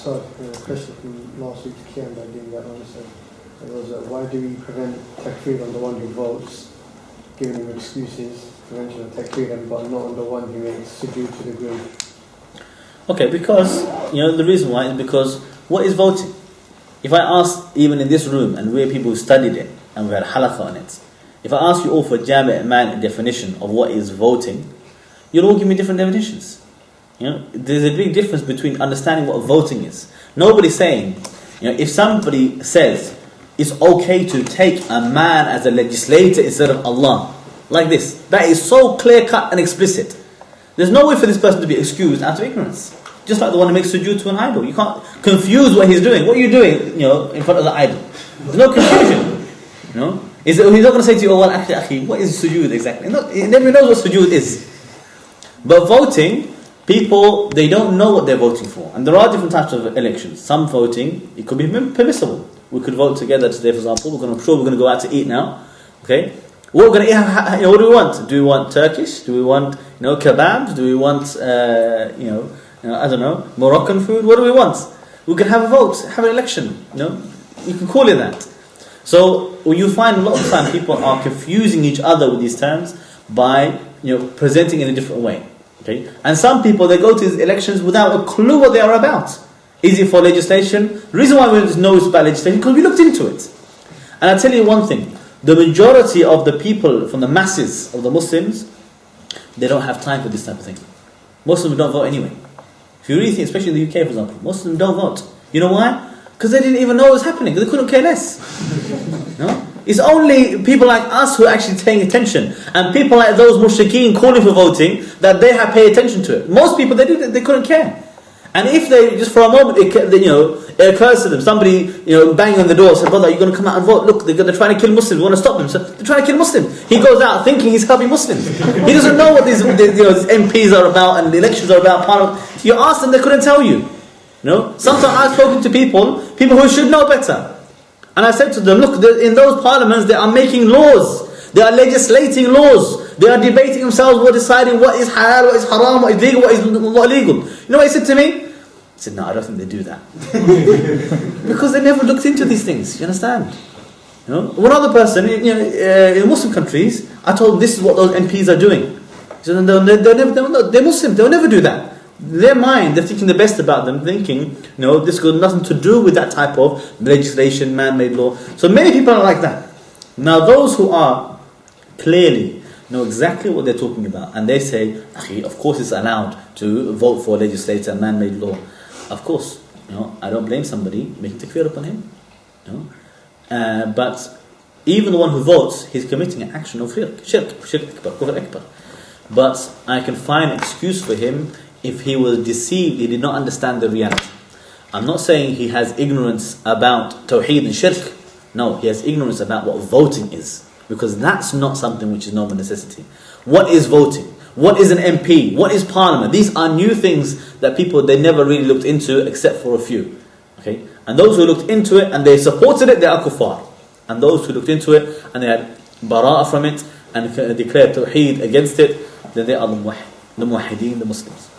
Ustadh, a question from last week's Qiyam that I didn't get answered. It was, why do we prevent takfir on the one who votes, giving him excuses, prevention of takfir, but not on the one who makes sujud to the ground? Okay, because, the reason why is because what is voting? If I ask, even in this room, and we're people who studied it, and we had halakha on it, if I ask you all for a jami' man definition of what is voting, you'll all give me different definitions. There's a big difference between understanding what voting is. Nobody's saying, if somebody says it's okay to take a man as a legislator instead of Allah, like this, that is so clear-cut and explicit. There's no way for this person to be excused out of ignorance. Just like the one who makes sujood to an idol. You can't confuse what he's doing. What are you doing, in front of the idol? There's no confusion. He's not going to say to you, oh, well, actually, what is sujood exactly? He never knows what sujood is. But voting, people, they don't know what they're voting for. And there are different types of elections. Some voting, it could be permissible. We could vote together today, for example. I'm sure we're going to go out to eat now. Okay? What we're going to eat, what do we want? Do we want Turkish? Do we want, kebabs? Do we want, I don't know, Moroccan food? What do we want? We can have a vote, have an election. You can call it that. So you find a lot of time people are confusing each other with these terms by presenting in a different way. Okay? And some people, they go to these elections without a clue what they are about. Is it for legislation? The reason why we know it's about legislation because we looked into it. And I'll tell you one thing. The majority of the people, from the masses of the Muslims, they don't have time for this type of thing. Most of them don't vote anyway. If you really think, especially in the UK, for example, most of them don't vote. You know why? Because they didn't even know what was happening. They couldn't care less. It's only people like us who are actually paying attention, and people like those mushrikeen calling for voting, that they have paid attention to it. Most people, they couldn't care. And if they, just for a moment, it occurs to them, somebody, banging on the door, said, brother, you're going to come out and vote. Look, they're trying to kill Muslims. We want to stop them. So they're trying to kill Muslims. He goes out thinking he's helping Muslims. He doesn't know what these MPs are about and the elections are about. You ask them, they couldn't tell you. Sometimes I've spoken to people who should know better. And I said to them, look, in those parliaments, they are making laws. They are legislating laws. They are debating themselves, deciding what is halal, what is haram, what is legal, what is not illegal. You know what he said to me? He said, no, I don't think they do that. Because they never looked into these things, you understand? One other person, in Muslim countries, I told them this is what those MPs are doing. He said, they're Muslim, they'll never do that. Their mind, they're thinking the best about them, thinking, this got nothing to do with that type of legislation, man-made law. So many people are like that. Now those who are clearly know exactly what they're talking about, and they say, of course it's allowed to vote for a legislator, man-made law. Of course, I don't blame somebody making takfir upon him. But even the one who votes, he's committing an action of shirk akbar, kufr akbar. But I can find an excuse for him if he was deceived, he did not understand the reality. I'm not saying he has ignorance about tawheed and shirk. No, he has ignorance about what voting is. Because that's not something which is normal necessity. What is voting? What is an MP? What is parliament? These are new things that people, they never really looked into except for a few. Okay? And those who looked into it and they supported it, they are kuffar. And those who looked into it and they had bara'ah from it and declared tawheed against it, then they are the muwahhideen, the Muslims.